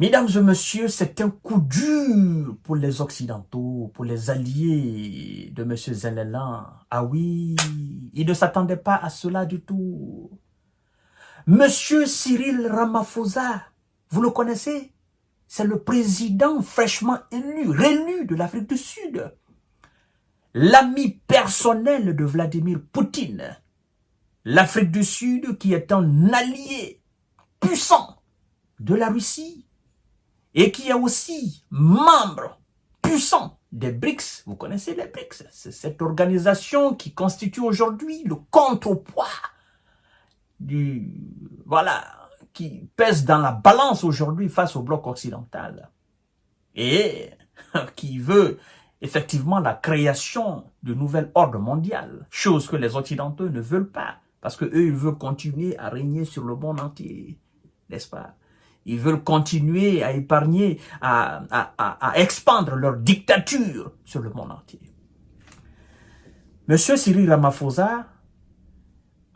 Mesdames et messieurs, c'est un coup dur pour les Occidentaux, pour les alliés de M. Zelensky. Ah oui, ils ne s'attendaient pas à cela du tout. Monsieur Cyril Ramaphosa, vous le connaissez? C'est le président fraîchement réélu de l'Afrique du Sud. L'ami personnel de Vladimir Poutine. L'Afrique du Sud qui est un allié puissant de la Russie et qui est aussi membre puissant des BRICS. Vous connaissez les BRICS? C'est cette organisation qui constitue aujourd'hui le contrepoids qui pèse dans la balance aujourd'hui face au bloc occidental et qui veut effectivement la création de nouvel ordre mondial, chose que les Occidentaux ne veulent pas, parce qu'eux, ils veulent continuer à régner sur le monde entier, n'est-ce pas? Ils veulent continuer à épargner, à expandre leur dictature sur le monde entier. Monsieur Cyril Ramaphosa,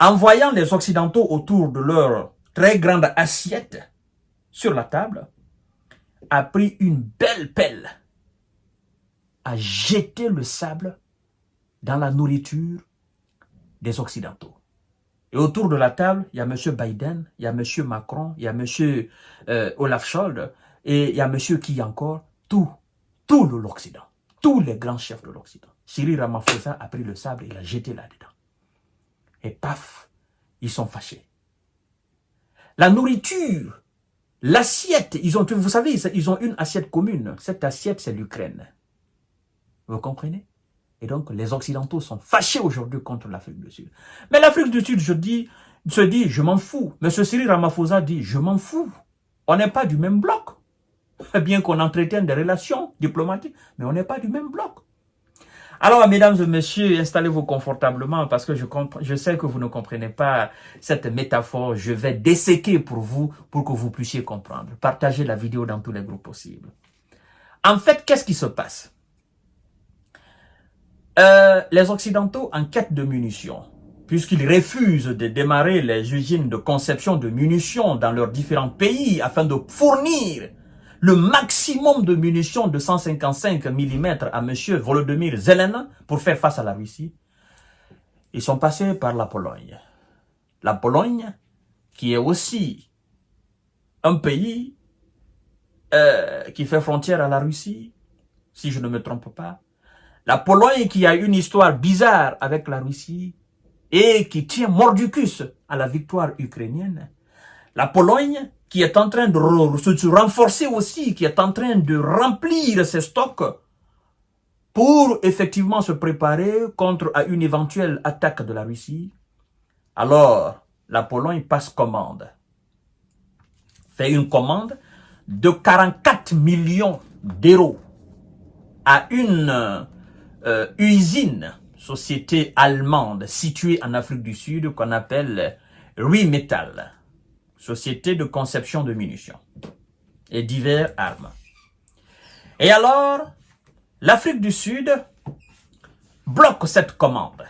en voyant les Occidentaux autour de leur très grande assiette sur la table, a pris une belle pelle, a jeté le sable dans la nourriture des Occidentaux. Et autour de la table, il y a M. Biden, il y a M. Macron, il y a M. Olaf Scholz, et il y a M. qui encore, tout l'Occident, tous les grands chefs de l'Occident. Cyril Ramaphosa a pris le sable et l'a jeté là-dedans. Et paf, ils sont fâchés. La nourriture, l'assiette, vous savez, ils ont une assiette commune. Cette assiette, c'est l'Ukraine. Vous comprenez? Et donc, les Occidentaux sont fâchés aujourd'hui contre l'Afrique du Sud. Mais l'Afrique du Sud, se dit, je m'en fous. M. Cyril Ramaphosa dit, je m'en fous. On n'est pas du même bloc. Bien qu'on entretienne des relations diplomatiques, mais on n'est pas du même bloc. Alors, mesdames et messieurs, installez-vous confortablement parce que je sais que vous ne comprenez pas cette métaphore. Je vais disséquer pour vous, pour que vous puissiez comprendre. Partagez la vidéo dans tous les groupes possibles. En fait, qu'est-ce qui se passe? Les Occidentaux en quête de munitions, puisqu'ils refusent de démarrer les usines de conception de munitions dans leurs différents pays afin de fournir le maximum de munitions de 155 mm à M. Volodymyr Zelensky pour faire face à la Russie, ils sont passés par la Pologne. La Pologne, qui est aussi un pays qui fait frontière à la Russie, si je ne me trompe pas. La Pologne qui a une histoire bizarre avec la Russie et qui tient mordicus à la victoire ukrainienne. La Pologne qui est en train de se renforcer aussi, qui est en train de remplir ses stocks pour effectivement se préparer contre une éventuelle attaque de la Russie. Alors, la Pologne passe commande. Fait une commande de 44 millions d'euros à une usine, société allemande située en Afrique du Sud qu'on appelle Rheinmetall, société de conception de munitions et diverses armes. Et alors, l'Afrique du Sud bloque cette commande.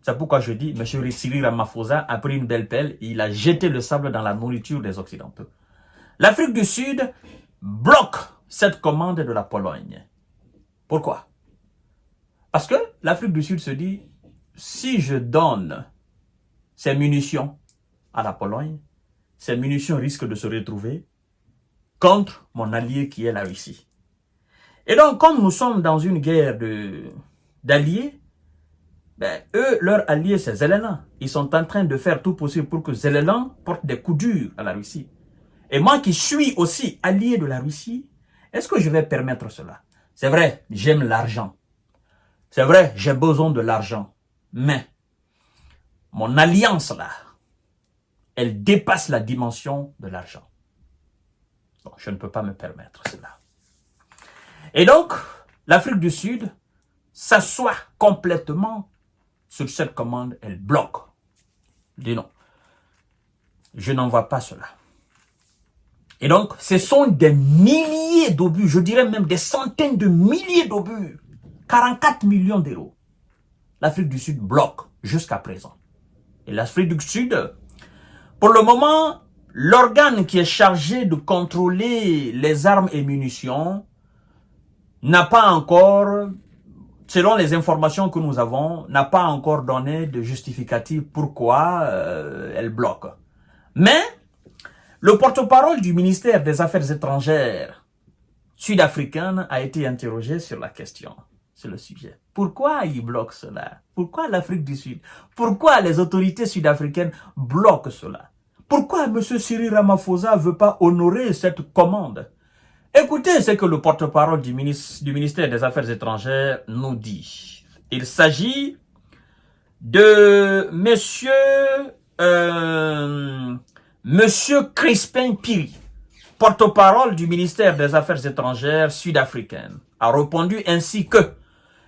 C'est pourquoi je dis, M. Cyril Ramaphosa a pris une belle pelle et il a jeté le sable dans la nourriture des Occidentaux. L'Afrique du Sud bloque cette commande de la Pologne. Pourquoi? Parce que l'Afrique du Sud se dit, si je donne ces munitions à la Pologne, ces munitions risquent de se retrouver contre mon allié qui est la Russie. Et donc, comme nous sommes dans une guerre d'alliés, eux, leur allié, c'est Zelensky. Ils sont en train de faire tout possible pour que Zelensky porte des coups durs à la Russie. Et moi qui suis aussi allié de la Russie, est-ce que je vais permettre cela? C'est vrai, j'aime l'argent. C'est vrai, j'ai besoin de l'argent. Mais mon alliance là, elle dépasse la dimension de l'argent. Bon, je ne peux pas me permettre cela. Et donc, l'Afrique du Sud s'assoit complètement sur cette commande, elle bloque. Elle dit non, je n'envoie pas cela. Et donc, ce sont des milliers d'obus, je dirais même des centaines de milliers d'obus, 44 millions d'euros. L'Afrique du Sud bloque jusqu'à présent. Et l'Afrique du Sud, pour le moment, l'organe qui est chargé de contrôler les armes et munitions n'a pas encore, selon les informations que nous avons, n'a pas encore donné de justificatif pourquoi elle bloque. Mais le porte-parole du ministère des Affaires étrangères sud-africain a été interrogé sur la question, sur le sujet. Pourquoi il bloque cela? Pourquoi l'Afrique du Sud? Pourquoi les autorités sud-africaines bloquent cela? Pourquoi M. Cyril Ramaphosa ne veut pas honorer cette commande? Écoutez ce que le porte-parole du ministère des Affaires étrangères nous dit. Il s'agit de Monsieur Crispin Piri, porte-parole du ministère des Affaires étrangères sud-africaine, a répondu ainsi que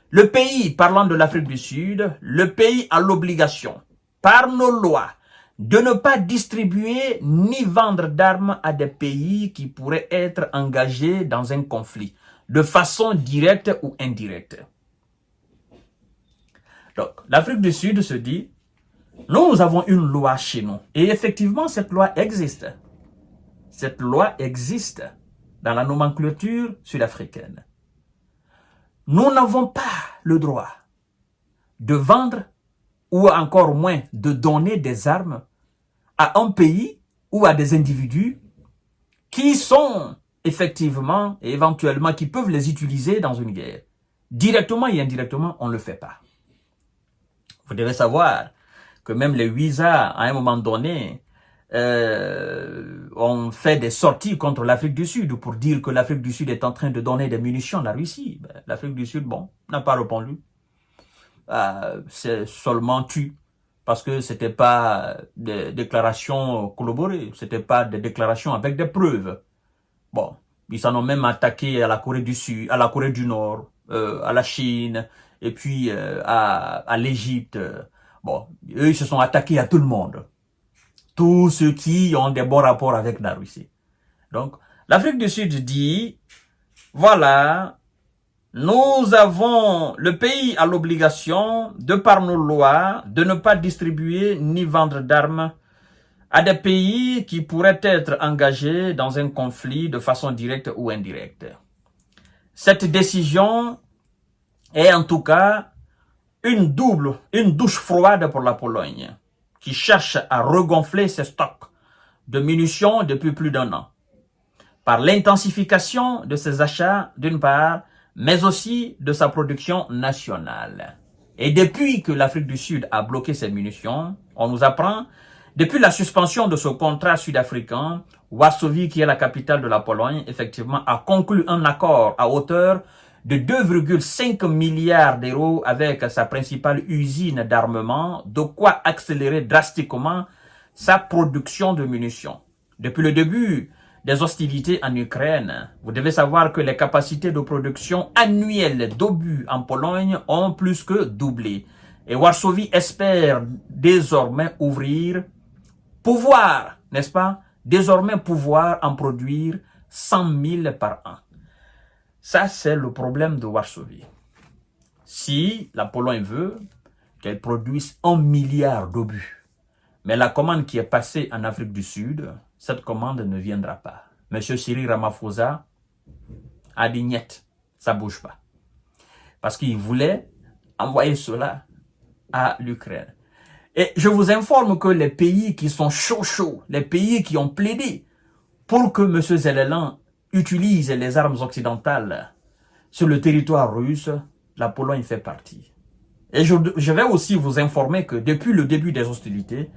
le pays, parlant de l'Afrique du Sud, le pays a l'obligation, par nos lois, de ne pas distribuer ni vendre d'armes à des pays qui pourraient être engagés dans un conflit, de façon directe ou indirecte. Donc, l'Afrique du Sud se dit, nous avons une loi chez nous. Et effectivement, cette loi existe. Cette loi existe dans la nomenclature sud-africaine. Nous n'avons pas le droit de vendre ou encore moins de donner des armes à un pays ou à des individus qui sont effectivement et éventuellement qui peuvent les utiliser dans une guerre. Directement et indirectement, on ne le fait pas. Vous devez savoir que même les visas, à un moment donné, ont fait des sorties contre l'Afrique du Sud pour dire que l'Afrique du Sud est en train de donner des munitions à la Russie. L'Afrique du Sud, bon, n'a pas répondu. C'est seulement tu. Parce que c'était pas des déclarations collaborées, c'était pas des déclarations avec des preuves. Bon, ils s'en ont même attaqué à la Corée du Sud, à la Corée du Nord, à la Chine, et puis à l'Égypte. Bon, eux, ils se sont attaqués à tout le monde. Tous ceux qui ont des bons rapports avec la Russie. Donc, l'Afrique du Sud dit, voilà, le pays a l'obligation, de par nos lois, de ne pas distribuer ni vendre d'armes à des pays qui pourraient être engagés dans un conflit de façon directe ou indirecte. Cette décision est en tout cas une douche froide pour la Pologne, qui cherche à regonfler ses stocks de munitions depuis plus d'1 an, par l'intensification de ses achats d'une part, mais aussi de sa production nationale. Et depuis que l'Afrique du Sud a bloqué ses munitions, on nous apprend, depuis la suspension de ce contrat sud-africain, Varsovie, qui est la capitale de la Pologne, effectivement, a conclu un accord à hauteur de 2,5 milliards d'euros avec sa principale usine d'armement, de quoi accélérer drastiquement sa production de munitions. Depuis le début des hostilités en Ukraine, vous devez savoir que les capacités de production annuelles d'obus en Pologne ont plus que doublé. Et Varsovie espère désormais n'est-ce pas, désormais pouvoir en produire 100 000 par an. Ça, c'est le problème de Varsovie. Si la Pologne veut qu'elle produise 1 milliard d'obus, mais la commande qui est passée en Afrique du Sud, cette commande ne viendra pas. Monsieur Cyril Ramaphosa a dit niet, ça ne bouge pas. Parce qu'il voulait envoyer cela à l'Ukraine. Et je vous informe que les pays qui sont chauds, les pays qui ont plaidé pour que M. Zelensky utilise les armes occidentales sur le territoire russe, la Pologne fait partie. Et je vais aussi vous informer que depuis le début des hostilités,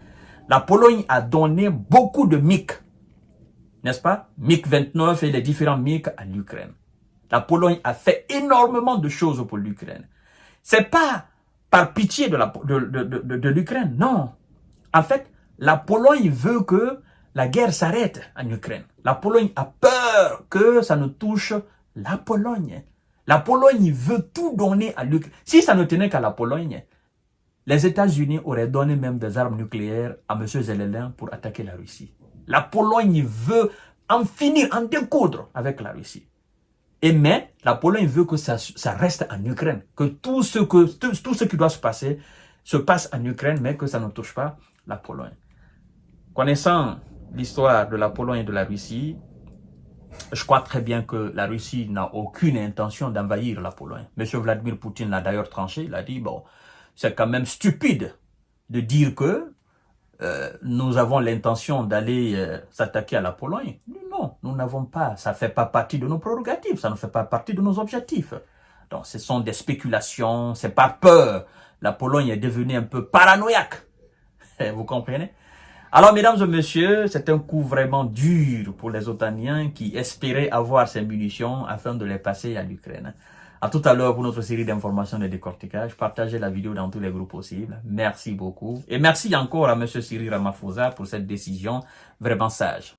la Pologne a donné beaucoup de MiG, n'est-ce pas? MiG-29 et les différents MiG à l'Ukraine. La Pologne a fait énormément de choses pour l'Ukraine. C'est pas par pitié de l'Ukraine, non. En fait, la Pologne veut que la guerre s'arrête en Ukraine. La Pologne a peur que ça ne touche la Pologne. La Pologne veut tout donner à l'Ukraine. Si ça ne tenait qu'à la Pologne, les États-Unis auraient donné même des armes nucléaires à M. Zelensky pour attaquer la Russie. La Pologne veut en finir, en découdre avec la Russie. Mais la Pologne veut que ça reste en Ukraine, que tout ce qui doit se passe en Ukraine, mais que ça ne touche pas la Pologne. Connaissant l'histoire de la Pologne et de la Russie, je crois très bien que la Russie n'a aucune intention d'envahir la Pologne. Monsieur Vladimir Poutine l'a d'ailleurs tranché, il a dit, bon, c'est quand même stupide de dire que nous avons l'intention d'aller s'attaquer à la Pologne. Non, nous n'avons pas, ça ne fait pas partie de nos prérogatives, ça ne fait pas partie de nos objectifs. Donc ce sont des spéculations, c'est par peur. La Pologne est devenue un peu paranoïaque, vous comprenez? Alors, mesdames et messieurs, c'est un coup vraiment dur pour les Otaniens qui espéraient avoir ces munitions afin de les passer à l'Ukraine. À tout à l'heure pour notre série d'informations et de décortiquage. Partagez la vidéo dans tous les groupes possibles. Merci beaucoup. Et merci encore à M. Cyril Ramaphosa pour cette décision vraiment sage.